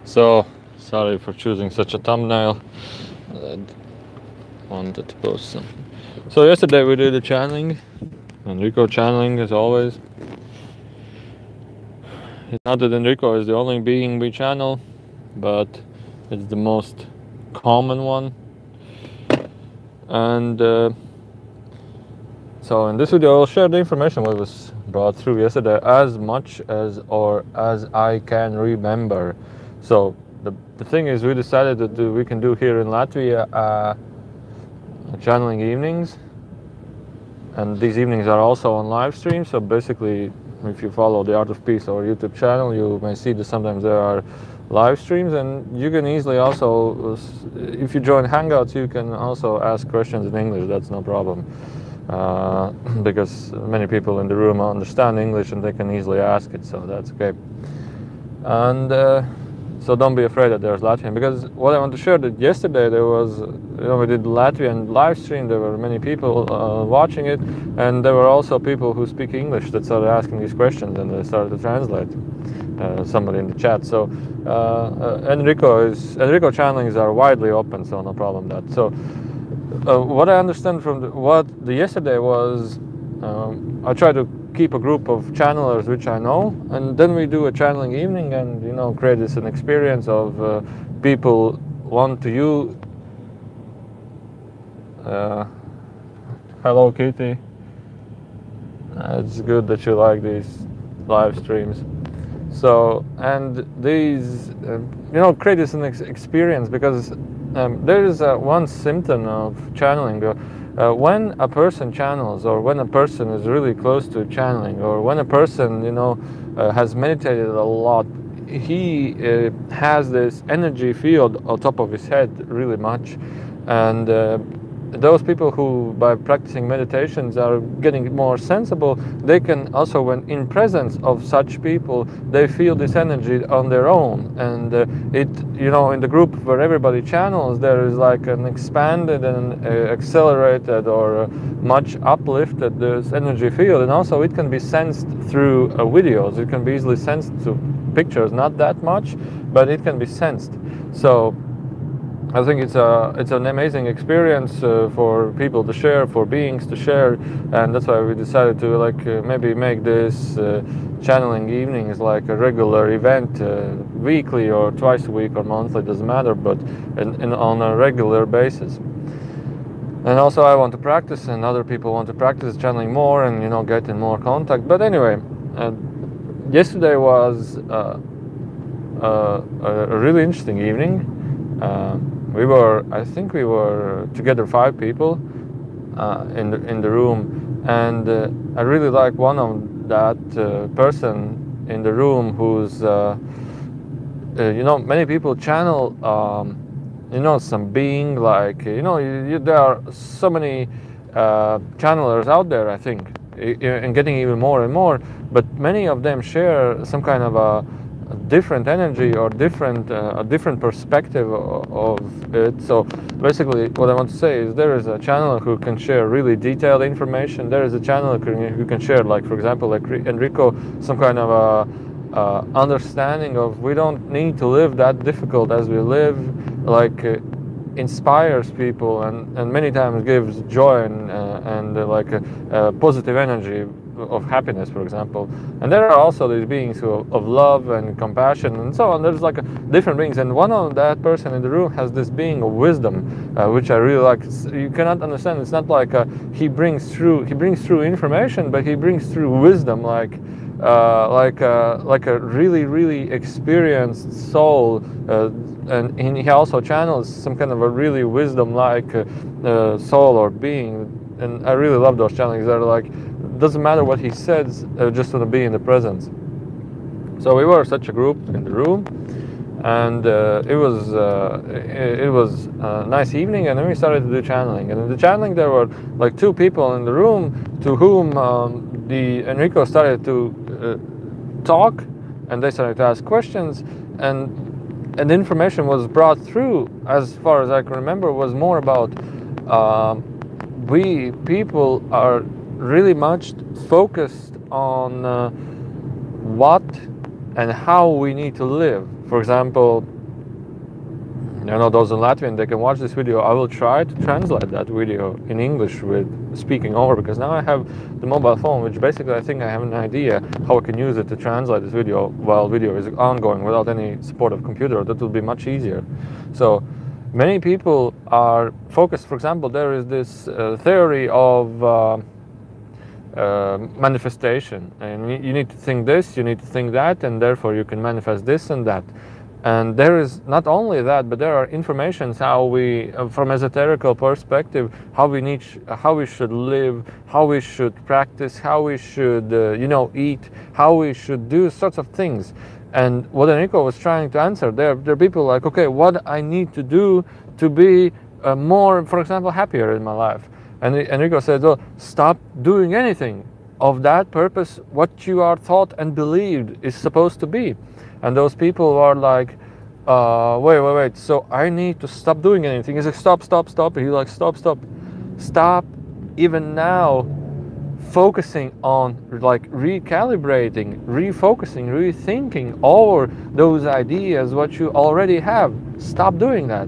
So, sorry for choosing such a thumbnail. I wanted to post something. So yesterday we did a channeling. Enrico channeling as always. It's not that Enrico is the only being we channel, but it's the most common one. And so in this video I'll share the information that was brought through yesterday as much as I can remember. So the thing is, we decided that we can do here in Latvia channeling evenings, and these evenings are also on live stream. So basically, if you follow the Art of Peace or YouTube channel, you may see that sometimes there are live streams, and you can easily also, if you join Hangouts, you can also ask questions in English. That's no problem, because many people in the room understand English and they can easily ask it, so that's okay. And so don't be afraid that there's Latvian, because what I want to share that yesterday there was, we did Latvian live stream. There were many people watching it, and there were also people who speak English that started asking these questions, and they started to translate. Somebody in the chat. So Enrico channelings are widely open, so no problem with that. So what I understand from what the yesterday was, I try to keep a group of channelers which I know, and then we do a channeling evening, and create this an experience of people want to you. Hello Kitty. It's good that you like these live streams. So, and these create this an experience, because there is one symptom of channeling. When a person channels, or when a person is really close to channeling, or when a person has meditated a lot, he has this energy field on top of his head really much, and those people who by practicing meditations are getting more sensible, they can also, when in presence of such people, they feel this energy on their own, and in the group where everybody channels, there is like an expanded and accelerated or much uplifted this energy field, and also it can be sensed through videos. It can be easily sensed to pictures, not that much, but it can be sensed. So I think it's an amazing experience for people to share, for beings to share, and that's why we decided to maybe make this channeling evenings like a regular event, weekly or twice a week or monthly, doesn't matter, but on a regular basis. And also I want to practice, and other people want to practice channeling more, and get in more contact. But anyway, yesterday was a really interesting evening. I think we were together 5 people in the room, and I really like one of that person in the room who's many people channel some being, like there are so many channelers out there, I think, and getting even more and more, but many of them share some kind of a different energy or a different perspective of it. So basically what I want to say is, there is a channeler who can share really detailed information. There is a channeler who can share, like for example, like Enrico, some kind of a understanding of, we don't need to live that difficult as we live, like inspires people, and many times gives joy and positive energy of happiness, for example. And there are also these beings of love and compassion and so on. There's different beings, and one of that person in the room has this being of wisdom, which I really like. You cannot understand. It's not like he brings through information, but he brings through wisdom, like a really experienced soul, and he also channels some kind of a really wisdom-like soul or being. And I really love those channelings that are doesn't matter what he says, just want to be in the presence. So we were such a group in the room, and it was a nice evening, and then we started to do channeling. And in the channeling there were like 2 people in the room to whom the Enrico started to talk, and they started to ask questions, and the information was brought through, as far as I can remember, was more about we people are really much focused on what and how we need to live. For example, those in Latvian, they can watch this video. I will try to translate that video in English with speaking over, because now I have the mobile phone, which basically I think I have an idea how I can use it to translate this video while video is ongoing without any support of computer. That will be much easier. So many people are focused. For example, there is this theory of manifestation, and you need to think this, you need to think that, and therefore you can manifest this and that. And there is not only that, but there are informations how we, from esoterical perspective, how we should live, how we should practice, how we should, eat, how we should do sorts of things. And what Enrico was trying to answer, there are people like, okay, what I need to do to be more, for example, happier in my life. And Enrico said, well, stop doing anything of that purpose, what you are thought and believed is supposed to be. And those people are like, wait, so I need to stop doing anything. He's like, stop. He's like, stop, even now, focusing on, like, recalibrating, refocusing, rethinking over those ideas, what you already have. Stop doing that.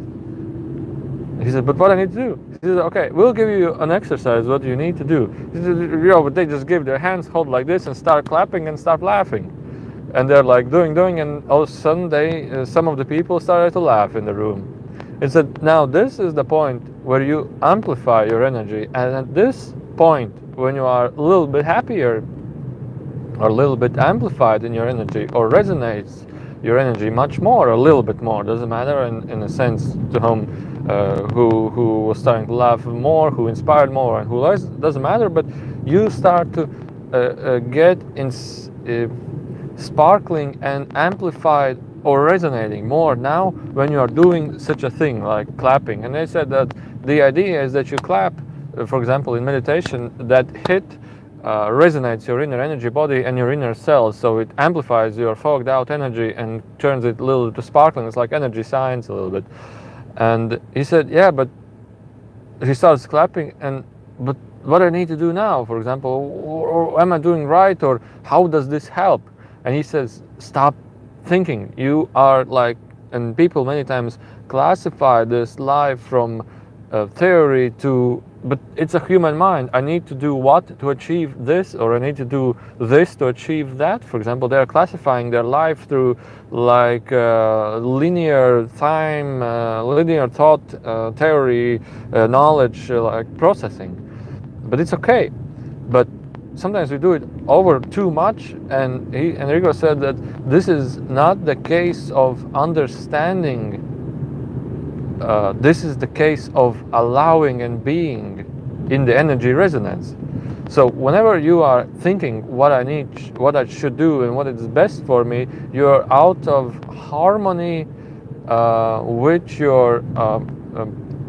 He said, but what I need to do? He said, okay, we'll give you an exercise, what you need to do. He said, but they just give their hands, hold like this, and start clapping and start laughing. And they're like doing, and all of a sudden some of the people started to laugh in the room. It said, now this is the point where you amplify your energy, and at this point, when you are a little bit happier, or a little bit amplified in your energy, or resonates your energy much more, or a little bit more, doesn't matter in a sense to whom, who was starting to laugh more, who inspired more, and who less, doesn't matter, but you start to get in sparkling and amplified or resonating more now when you are doing such a thing like clapping. And they said that the idea is that you clap, for example, in meditation, that hit resonates your inner energy body and your inner cells, so it amplifies your fogged out energy and turns it a little to sparkling. It's like energy science a little bit. And he said, yeah, but he starts clapping, but what I need to do now, for example, or am I doing right, or how does this help? And he says, stop thinking. You are like, and people many times classify this life from theory to, but it's a human mind. I need to do what to achieve this, or I need to do this to achieve that. For example, they're classifying their life through like linear time, linear thought, theory, knowledge, like processing. But it's okay. But sometimes we do it over too much, and Enrico said that this is not the case of understanding, this is the case of allowing and being in the energy resonance. So whenever you are thinking what I need, what I should do, and what is best for me, you're out of harmony with your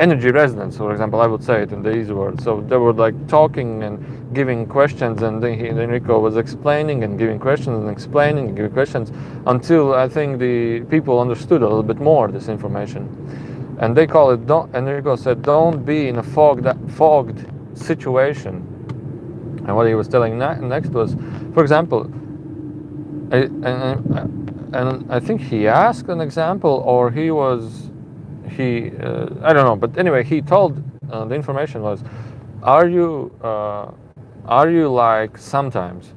energy resonance. For example, I would say it in these words. So they were like talking and giving questions, and then Enrico was explaining and giving questions and explaining and giving questions until I think the people understood a little bit more this information. And they call it, Enrico said, don't be in a fogged situation. And what he was telling next was, for example, and I think he asked an example, or I don't know, but anyway, he told, the information was, are you like, sometimes,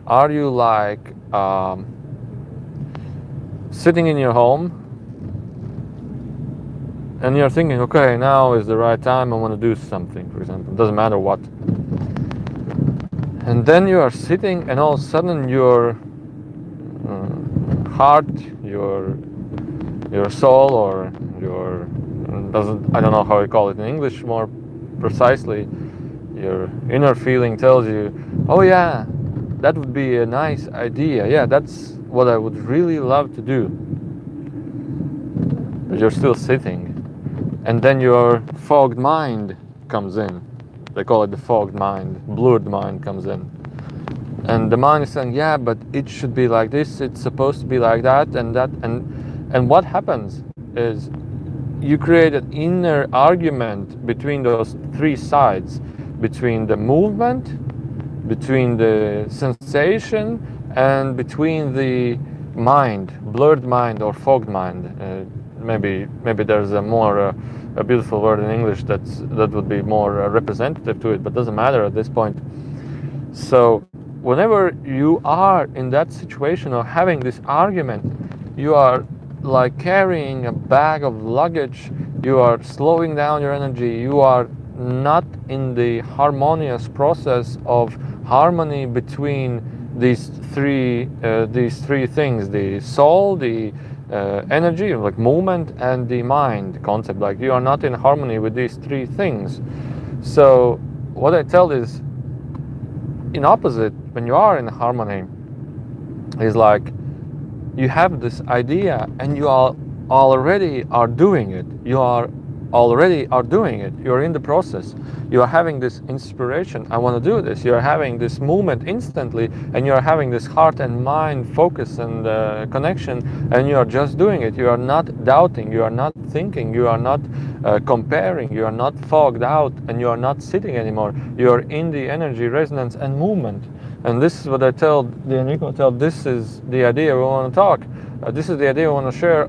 are you like sitting in your home and you're thinking, okay, now is the right time, I want to do something, for example, doesn't matter what. And then you are sitting, and all of a sudden your heart, your soul, or your, I don't know how you call it in English more precisely, your inner feeling tells you, oh yeah, that would be a nice idea, yeah, that's what I would really love to do. But you're still sitting. And then your fogged mind comes in. They call it the fogged mind, blurred mind comes in. And the mind is saying, yeah, but it should be like this, it's supposed to be like that, and what happens is you create an inner argument between those three sides, between the movement, between the sensation, and between the mind, blurred mind or fogged mind. Maybe there's a more a beautiful word in English that would be more representative to it, but doesn't matter at this point. So whenever you are in that situation or having this argument, you are like carrying a bag of luggage. You are slowing down your energy. You are not in the harmonious process of harmony between these three things: the soul, the energy, like movement, and the mind concept. Like, you are not in harmony with these three things. So what I tell is, in opposite, when you are in harmony, is like you have this idea and you already are doing it. You are already are doing it. You're in the process. You are having this inspiration. I want to do this. You are having this movement instantly, and you are having this heart and mind focus and connection, and you are just doing it. You are not doubting. You are not thinking. You are not comparing. You are not fogged out, and you are not sitting anymore. You are in the energy, resonance, and movement. And this is what I tell the Enrico. This is the idea we want to talk. This is the idea we want to share.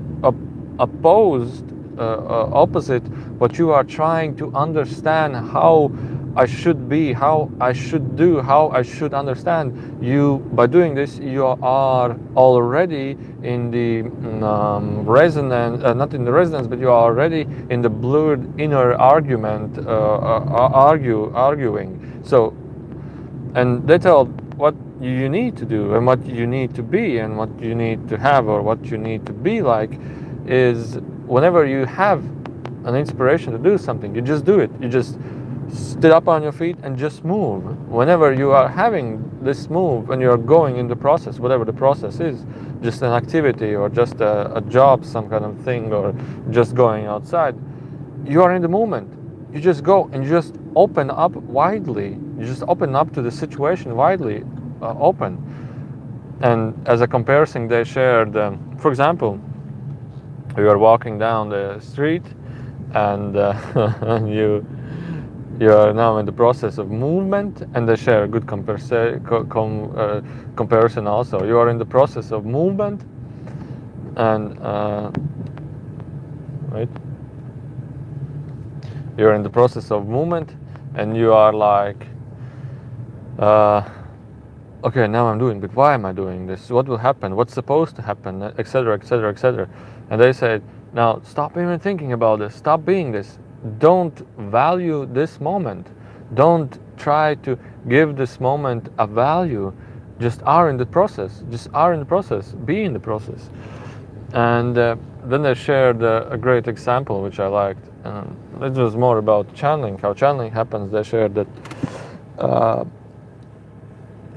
Opposite what you are trying to understand, how I should be, how I should do, how I should understand. You, by doing this, you are already in the resonance, not in the resonance, but you are already in the blurred inner argument, arguing. So, and they tell what you need to do and what you need to be and what you need to have or what you need to be like is, whenever you have an inspiration to do something, you just do it. You just sit up on your feet and just move. Whenever you are having this move and you are going in the process, whatever the process is, just an activity or just a job, some kind of thing, or just going outside, you are in the moment. You just go and you just open up widely. You just open up to the situation widely open. And as a comparison, they shared, for example, you are walking down the street and you are now in the process of movement, and they share a good comparison also. You are in the process of movement and right? You're in the process of movement and you are like, okay, now I'm doing, but why am I doing this? What will happen? What's supposed to happen? Etc., etc., etc. And they said, now stop even thinking about this. Stop being this. Don't value this moment. Don't try to give this moment a value. Just are in the process. Just are in the process. Be in the process. And then they shared a great example, which I liked. It was more about channeling, how channeling happens. They shared that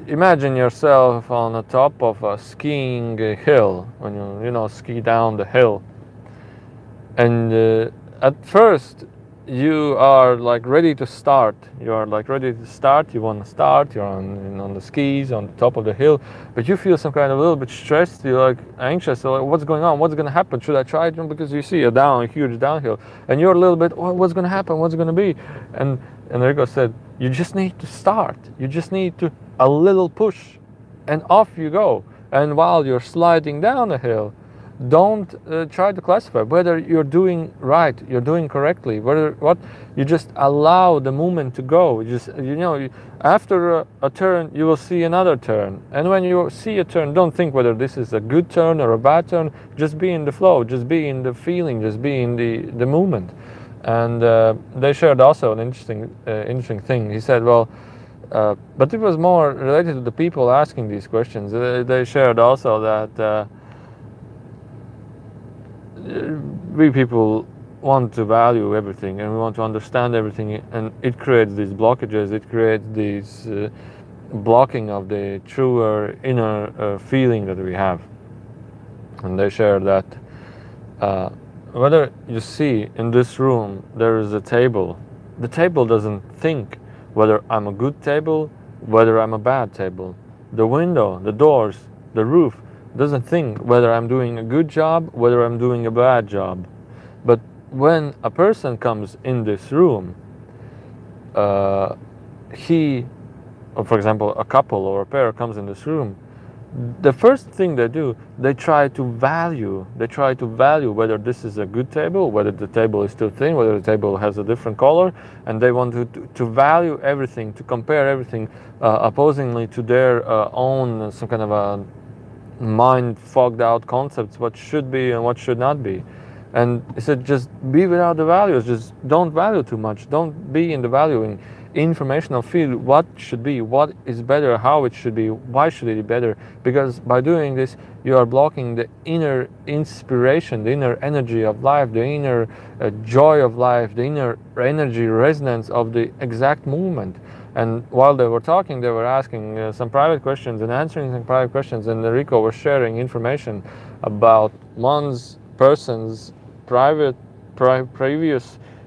imagine yourself on the top of a skiing hill, when you ski down the hill, and at first you are like ready to start. You are like ready to start. You want to start. You're on the skis on the top of the hill, but you feel some kind of a little bit stressed. You're like anxious. So like, what's going on? What's going to happen? Should I try it? Because you see a huge downhill, and you're a little bit, what's going to happen? What's going to be? And Enrico said, you just need to start. You just need to a little push, and off you go. And while you're sliding down the hill, don't try to classify whether you're doing right, you're doing correctly, you just allow the movement to go. After a turn, you will see another turn, and when you see a turn, don't think whether this is a good turn or a bad turn. Just be in the flow, just be in the feeling, just be in the movement. And they shared also an interesting thing. He said, well, but it was more related to the people asking these questions. They shared also that we people want to value everything, and we want to understand everything, and it creates these blockages. It creates these blocking of the truer inner feeling that we have. And they share that whether you see in this room there is a table, the table doesn't think whether I'm a good table, whether I'm a bad table. The window, the doors, the roof doesn't think whether I'm doing a good job, whether I'm doing a bad job. But when a person comes in this room, for example, a couple or a pair comes in this room, the first thing they do, they try to value. They try to value whether this is a good table, whether the table is too thin, whether the table has a different color, and they want to value everything, to compare everything opposingly to their own some kind of a mind fogged out concepts, what should be and what should not be. And he said, just be without the values, just don't value too much, don't be in the valuing informational field, what should be, what is better, how it should be, why should it be better, because by doing this you are blocking the inner inspiration, the inner energy of life, the inner joy of life, the inner energy resonance of the exact movement. And while they were talking, they were asking some private questions and answering some private questions, and Enrico was sharing information about one's person's previous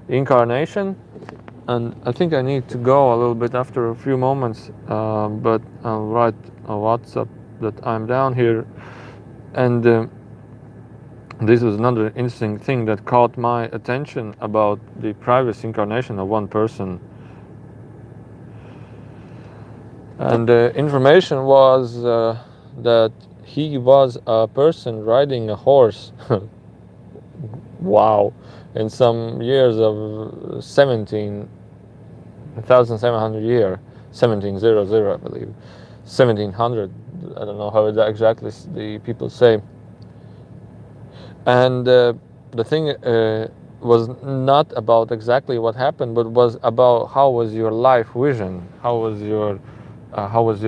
incarnation. And I think I need to go a little bit after a few moments, but I'll write a WhatsApp that I'm down here. And this was another interesting thing that caught my attention about the previous incarnation of one person. And the information was that he was a person riding a horse. Wow. In some years of 1700 year, 1700, I believe, 1700. I don't know how exactly the people say. And the thing was not about exactly what happened, but was about how was your life vision, how was your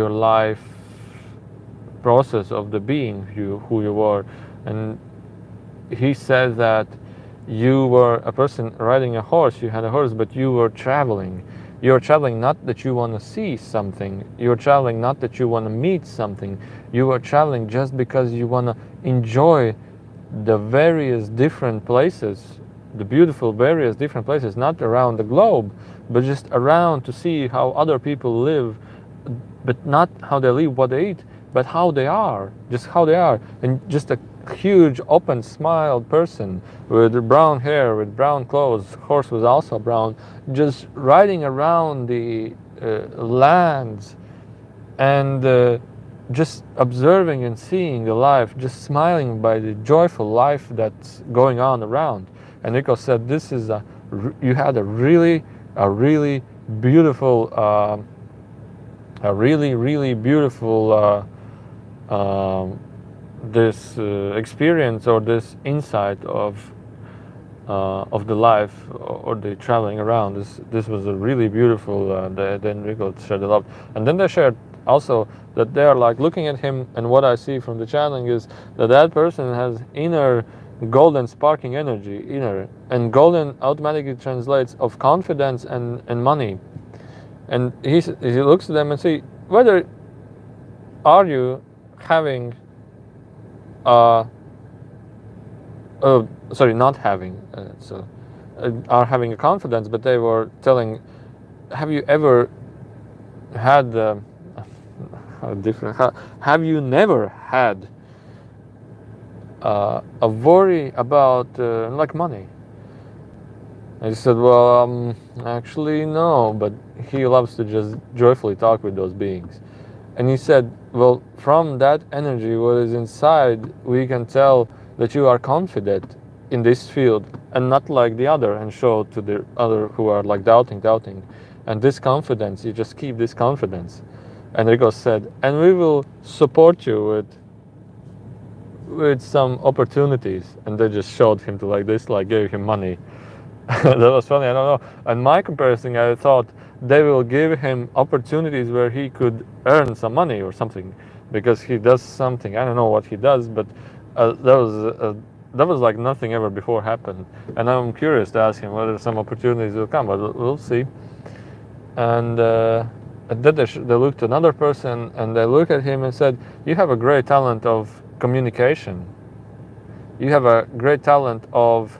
life process of the being who you were. And he said that you were a person riding a horse, you had a horse, but you were traveling. You're traveling not that you want to see something, you're traveling not that you want to meet something, you are traveling just because you want to enjoy the various different places, the beautiful various different places, not around the globe, but just around to see how other people live, but not how they live, what they eat, but how they are, just how they are. And just a huge open smiled person with brown hair, with brown clothes, horse was also brown, just riding around the lands and just observing and seeing the life, just smiling by the joyful life that's going on around. And Enrico said, this is you had a really beautiful really beautiful this experience or this insight of the life or the traveling around. This was a really beautiful. Then Enrico shared a lot, and then they shared also that they are like looking at him, and what I see from the channeling is that person has inner golden sparking energy, and golden automatically translates of confidence and money. And he looks at them and see whether are you having sorry, not having are having a confidence, but they were telling, have you ever had have you never had a worry about like money? I said, well, actually no, but he loves to just joyfully talk with those beings. And he said, well, from that energy, what is inside, we can tell that you are confident in this field and not like the other, and show to the other who are like doubting. And this confidence, you just keep this confidence. And Enrico said, and we will support you with some opportunities. And they just showed him to like this, like gave him money. That was funny, I don't know. And my comparison, I thought they will give him opportunities where he could earn some money or something, because he does something. I don't know what he does, but that was like nothing ever before happened. And I'm curious to ask him whether some opportunities will come, but we'll see. And then they looked at another person, and they looked at him and said, you have a great talent of communication. You have a great talent of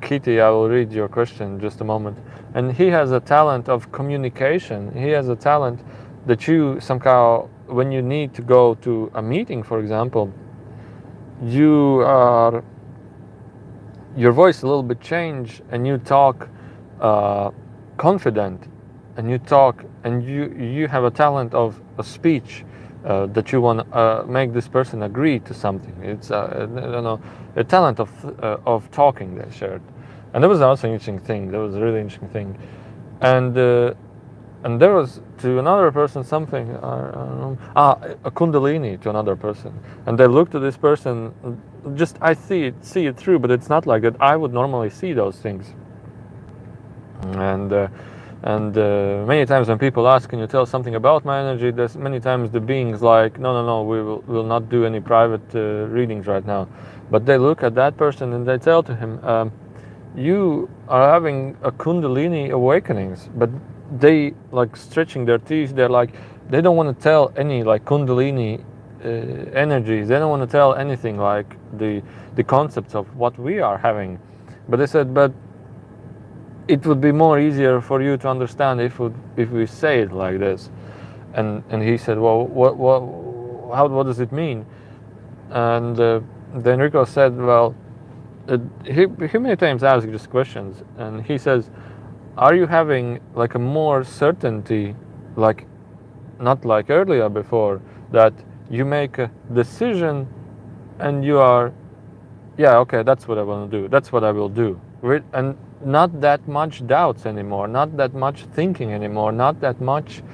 Kitty, I will read your question in just a moment. And he has a talent of communication. He has a talent that you somehow, when you need to go to a meeting, for example, your voice a little bit change, and you talk confident, and you talk, and you have a talent of speech that you want to make this person agree to something. It's I don't know, a talent of talking they shared, and that was also an interesting thing. That was a really interesting thing, and there was to another person something a kundalini to another person, and they looked at this person. Just I see it through, but it's not like that. I would normally see those things, and. Many times when people ask, can you tell something about my energy, there's many times the beings like, no, we will not do any private readings right now. But they look at that person and they tell to him, you are having a kundalini awakenings, but they like stretching their teeth. They're like, they don't want to tell any like kundalini energies. They don't want to tell anything like the concepts of what we are having. But they said, but it would be more easier for you to understand if we say it like this. And he said, well, what does it mean? And then Enrico said, well, he many times asks just questions, and he says, are you having like a more certainty, like not like earlier before, that you make a decision and you are, yeah, okay, that's what I want to do, that's what I will do, and not that much doubts anymore, not that much thinking anymore, not that much,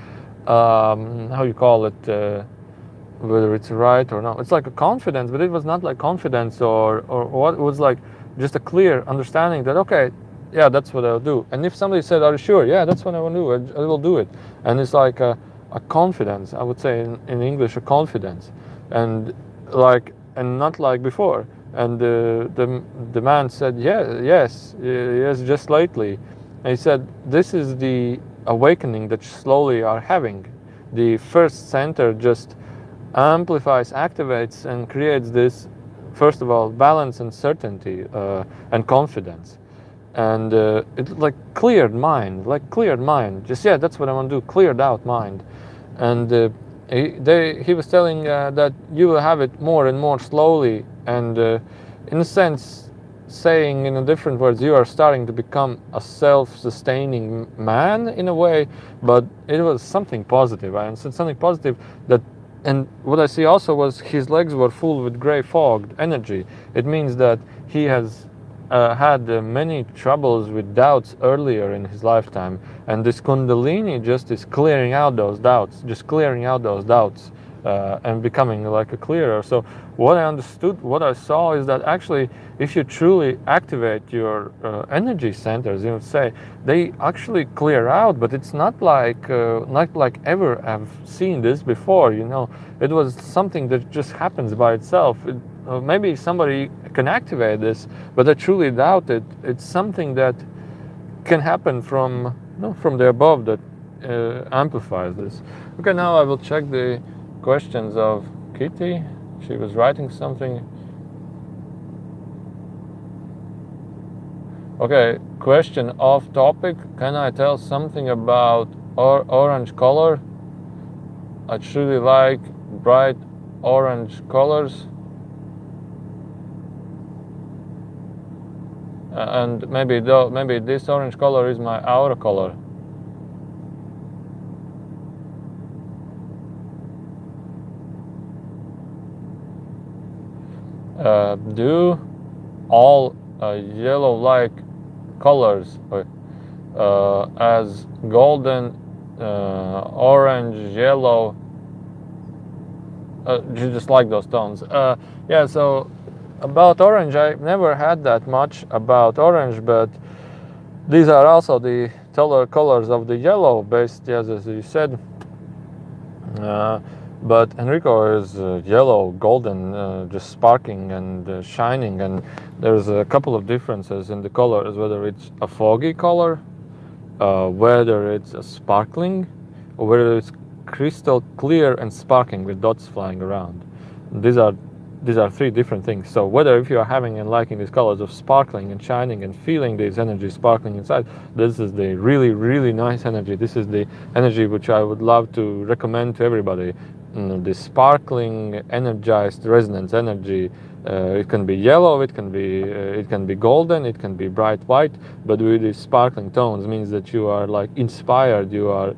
how you call it, whether it's right or not. It's like a confidence, but it was not like confidence or what. It was like just a clear understanding that, okay, yeah, that's what I'll do. And if somebody said, are you sure? Yeah, that's what I will do. I will do it. And it's like a confidence, I would say in English, a confidence. And like, and not like before. And the man said, yeah, yes, just lately. And he said, this is the awakening that you slowly are having. The first center just amplifies, activates, and creates this, first of all, balance and certainty and confidence. And it like cleared mind, just, yeah, that's what I want to do, cleared out mind. And he was telling that you will have it more and more slowly, and in a sense, saying in a different words, you are starting to become a self-sustaining man in a way, but it was something positive. I said something positive that, and what I see also was his legs were full with gray fog energy. It means that he has had many troubles with doubts earlier in his lifetime, and this kundalini just is clearing out those doubts, and becoming like a clearer. So what I understood, what I saw is that actually if you truly activate your energy centers, you would say, they actually clear out, but it's not like ever I've seen this before, you know. It was something that just happens by itself. Maybe somebody can activate this, but I truly doubt it. It's something that can happen from the above that amplifies this. Okay, now I will check the questions of Kitty. She was writing something. Okay, question off topic. Can I tell something about orange color? I truly like bright orange colors. And maybe this orange color is my aura color. Do all yellow-like colors as golden, orange, yellow, you just like those tones? Yeah, so about orange, I never had that much about orange, but these are also the colors of the yellow based, yes, as you said. But Enrico is yellow, golden, just sparking and shining, and there's a couple of differences in the colors, whether it's a foggy color, whether it's a sparkling, or whether it's crystal clear and sparking with dots flying around. These are three different things. So whether if you are having and liking these colors of sparkling and shining and feeling these energies sparkling inside, this is the really, really nice energy. This is the energy which I would love to recommend to everybody. The sparkling, energized resonance energy. It can be yellow, it can be golden, it can be bright white, but with these sparkling tones means that you are like inspired, you are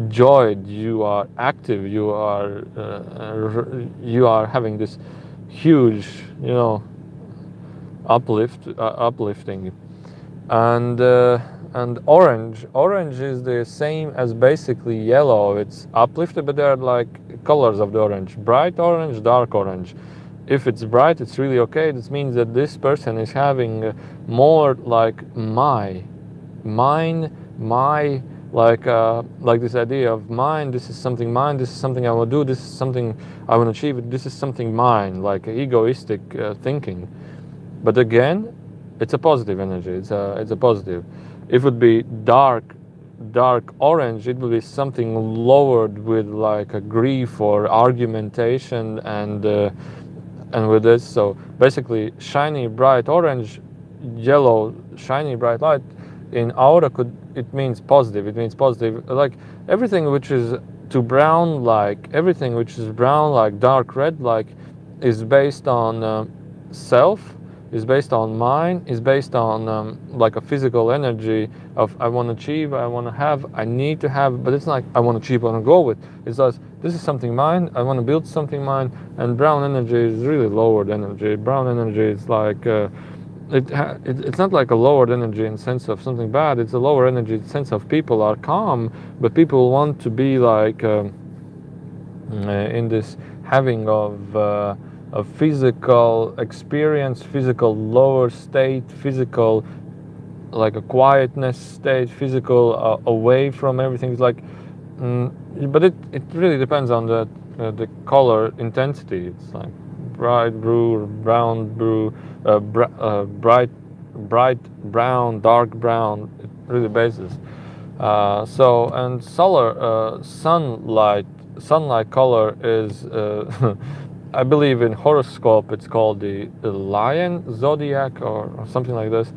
joyed, you are active, you are having this huge, uplifting. And orange is the same as basically yellow. It's uplifted, but there are like colors of the orange: bright orange, dark orange. If it's bright, it's really okay. This means that this person is having more like mine, my, like this idea of mine. This is something mine. This is something I will do. This is something I want to achieve. This is something mine, like egoistic thinking. But again, it's a positive energy. It's a positive. If it would be dark orange, it would be something lowered with like a grief or argumentation and with this. So basically, shiny bright orange, yellow shiny bright light in aura it means positive. It means positive. Like everything which is to brown, like everything which is brown, like dark red, like is based on self, is based on mind, is based on like a physical energy of I want to achieve, I want to have, I need to have, but it's not like I want to achieve, I want to go with. It's like this is something mine, I want to build something mine, and brown energy is really lowered energy. Brown energy is like it's not like a lowered energy in sense of something bad. It's a lower energy in the sense of people are calm, but people want to be like in this having of a physical experience, physical lower state, physical like a quietness state, physical away from everything. It's like, but it really depends on the color intensity. It's like bright blue, brown blue, bright brown, dark brown. It really bases. So and sunlight color is. I believe in horoscope it's called the lion zodiac or something like this.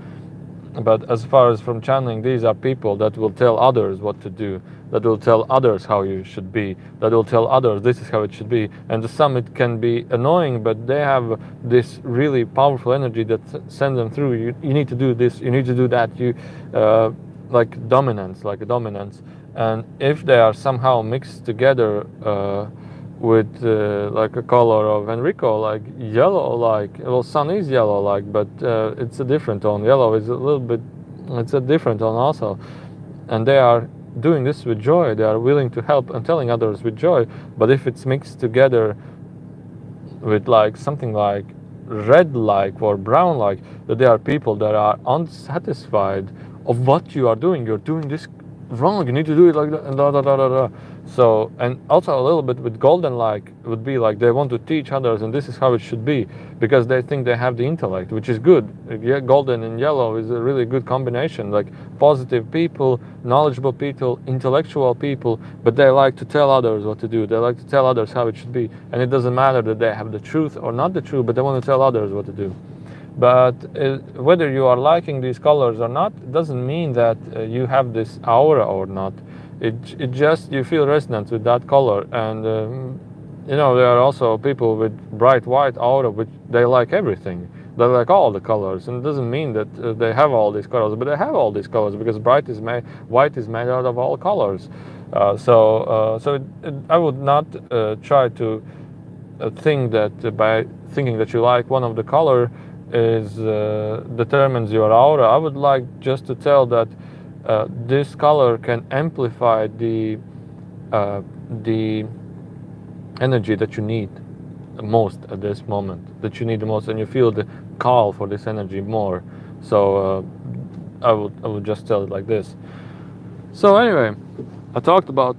But as far as from channeling, these are people that will tell others what to do, that will tell others how you should be, that will tell others this is how it should be. And to some it can be annoying, but they have this really powerful energy that sends them through. You need to do this, you need to do that. Like a dominance. And if they are somehow mixed together with like a color of Enrico, like yellow, like, well, sun is yellow, like, but it's a different tone. Yellow is a little bit, it's a different tone also. And they are doing this with joy. They are willing to help and telling others with joy. But if it's mixed together with like something like red like or brown like, that there are people that are unsatisfied of what you are doing. You're doing this wrong, you need to do it like that, and da da da da da. So, and also a little bit with golden like would be like they want to teach others, and this is how it should be, because they think they have the intellect, which is good. Yeah, golden and yellow is a really good combination, like positive people, knowledgeable people, intellectual people, but they like to tell others what to do. They like to tell others how it should be, and it doesn't matter that they have the truth or not the truth, but they want to tell others what to do. But whether you are liking these colors or not, it doesn't mean that you have this aura or not. It just, you feel resonance with that color. And there are also people with bright white aura, which they like everything. They like all the colors, and it doesn't mean that they have all these colors, but they have all these colors because white is made out of all colors. I would not try to think that by thinking that you like one of the color is determines your aura. I would like just to tell that this color can amplify the energy that you need most at this moment, that you need the most, and you feel the call for this energy more. So I would just tell it like this. So anyway, I talked about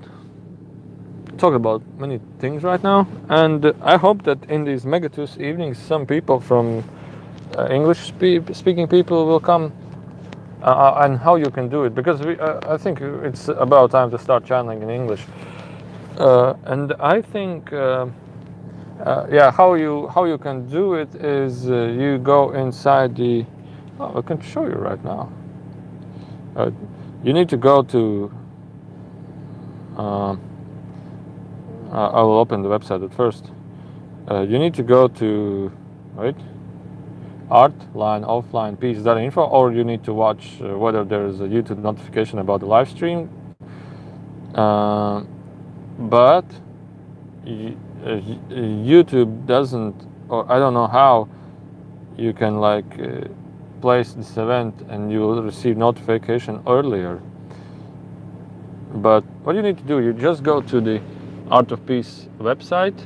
many things right now, and I hope that in these Megatus evenings some people from English speaking people will come, and how you can do it, because I think it's about time to start channeling in English, and I think how you can do it is you go inside the I can show you right now. You need to go to I will open the website at first. You need to go to artlineofflinepeace.info, or you need to watch whether there is a YouTube notification about the live stream. But YouTube doesn't, or I don't know how you can place this event and you will receive notification earlier. But what you need to do, you just go to the Art of Peace website,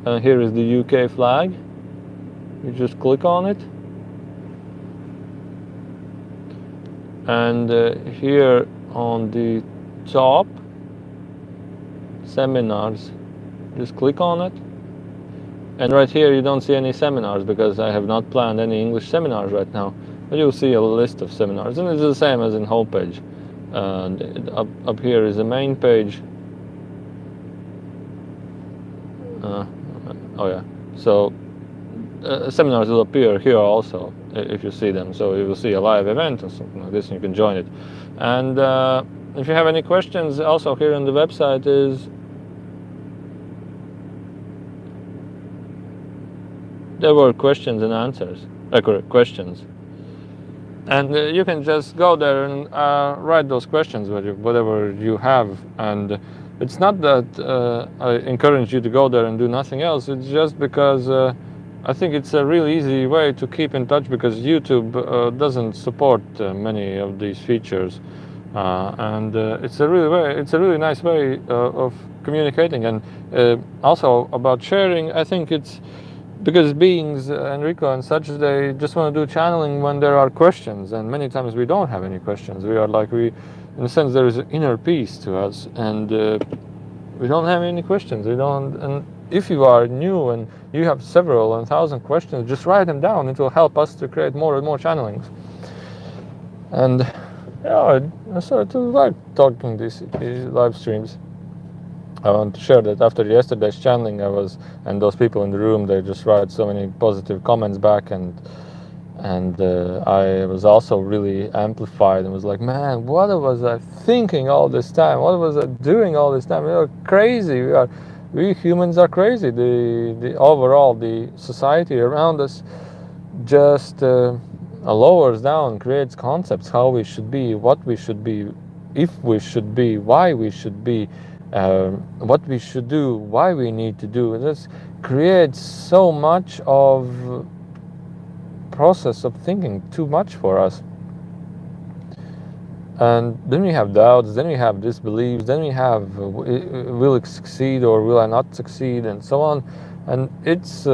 and here is the UK flag. You just click on it, and here on the top, seminars, just click on it. And right here you don't see any seminars because I have not planned any English seminars right now, but you'll see a list of seminars, and it's the same as in homepage. And up here is the main page. Oh yeah, so seminars will appear here also if you see them. So you will see a live event or something like this, and you can join it. And if you have any questions, also here on the website is there were questions and answers, questions, and you can just go there and write those questions, whatever you have. And it's not that I encourage you to go there and do nothing else. It's just because I think it's a really easy way to keep in touch, because YouTube doesn't support many of these features, and it's a really nice way of communicating. And also about sharing, I think it's because beings, Enrico and such, they just want to do channeling when there are questions, and many times we don't have any questions. We are in a sense, there is an inner peace to us, and we don't have any questions. We don't. And if you are new and you have several and 1,000 questions, just write them down. It will help us to create more and more channelings. And yeah, I started to like talking these live streams. I want to share that after yesterday's channeling, and those people in the room, they just write so many positive comments back, and I was also really amplified and was like, man, what was I thinking all this time? What was I doing all this time? We are crazy. We humans are crazy. The overall, the society around us just lowers down, creates concepts, how we should be, what we should be, if we should be, why we should be, what we should do, why we need to do. This creates so much of process of thinking, too much for us. And then we have doubts, then we have disbeliefs, then we have will it succeed or will I not succeed, and so on. And it's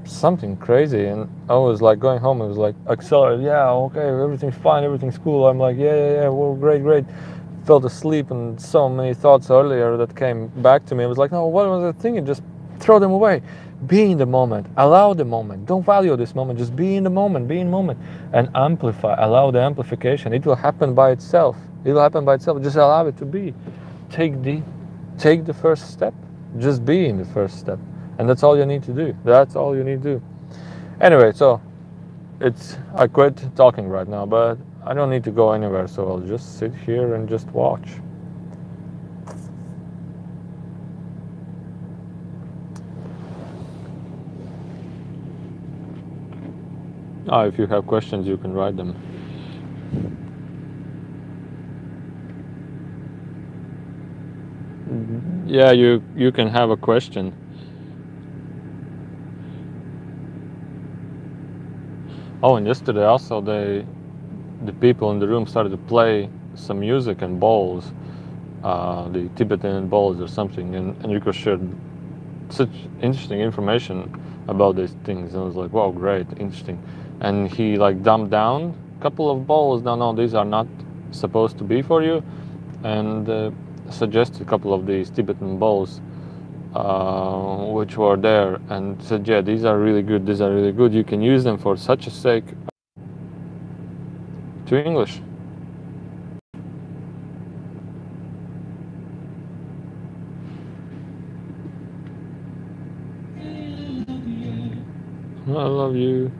something crazy. And I was like going home, it was like accelerate, yeah, okay, everything's fine, everything's cool. I'm like, yeah, well, great. Fell asleep, and so many thoughts earlier that came back to me. I was like, no, what was I thinking? Just throw them away. Be in the moment. Allow the moment. Don't value this moment. Just be in the moment. Be in the moment. And amplify. Allow the amplification. It will happen by itself. It will happen by itself. Just allow it to be. Take the first step. Just be in the first step. And that's all you need to do. That's all you need to do. Anyway, so I quit talking right now, but I don't need to go anywhere, so I'll just sit here and just watch. If you have questions, you can write them. Yeah, you can have a question. Oh, and yesterday also the people in the room started to play some music and bowls, the Tibetan bowls or something, and Enrico shared such interesting information about these things. And I was like, wow, great, interesting. And he like dumbed down a couple of bowls. No, these are not supposed to be for you, and suggested a couple of these Tibetan bowls which were there, and said, yeah, these are really good, you can use them for such a sake. To English. I love you.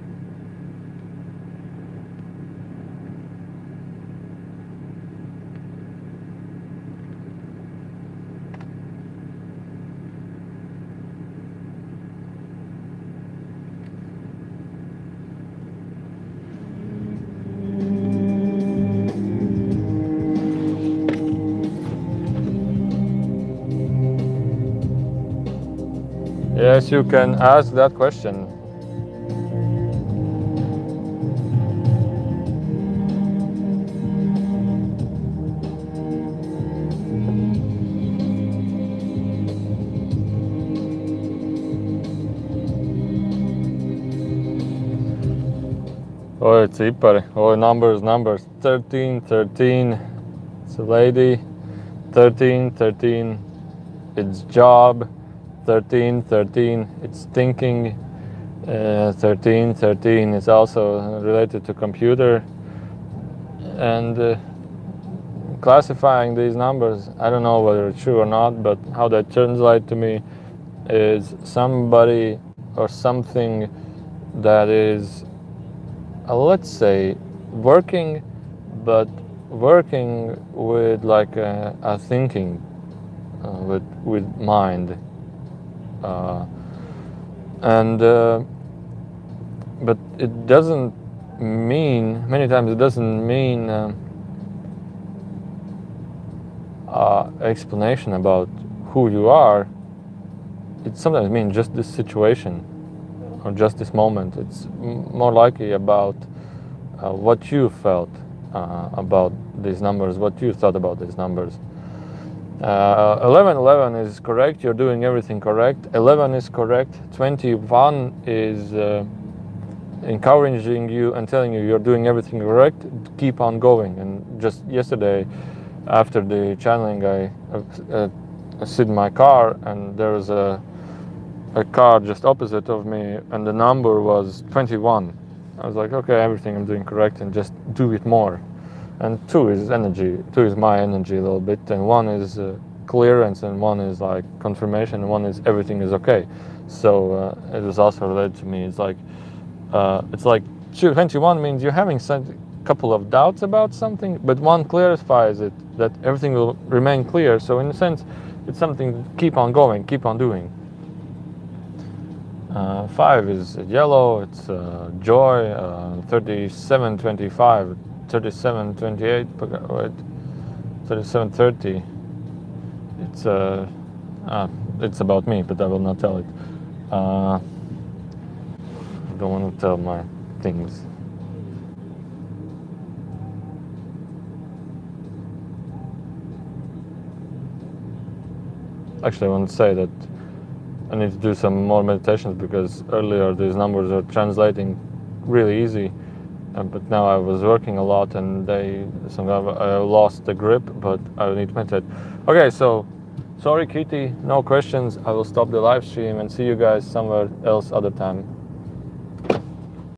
Yes, you can ask that question. Oi, cipari, oi, numbers. 13, 13, it's a lady. 13, 13, it's job. 13, 13, it's thinking. 13, 13 is also related to computer. And classifying these numbers, I don't know whether it's true or not, but how that translates to me is somebody or something that is, let's say, working, but working with like a thinking, with mind, and but it doesn't mean, many times it doesn't mean explanation about who you are. It sometimes means just this situation or just this moment. It's more likely about what you felt about these numbers, what you thought about these numbers. 11, 11 is correct. You're doing everything correct. 11 is correct. 21 is encouraging you and telling you you're doing everything correct. Keep on going. And just yesterday, after the channeling, I sit in my car, and there was a car just opposite of me, and the number was 21. I was like, okay, everything I'm doing correct, and just do it more. And 2 is energy. 2 is my energy a little bit, and 1 is clearance, and 1 is like confirmation, and 1 is everything is okay. So it was also related to me. It's like 21 means you're having some couple of doubts about something, but 1 clarifies it, that everything will remain clear. So in a sense, it's something to keep on going, keep on doing. 5 is yellow, it's joy. 37, 25, 37, 28, right? 37, 30. It's about me, but I will not tell it. I don't want to tell my things. Actually, I want to say that I need to do some more meditations, because earlier these numbers are translating really easy, but now I was working a lot and somehow I lost the grip, but I need to meditate. Okay, so sorry Kitty, no questions. I will stop the live stream and see you guys somewhere else other time.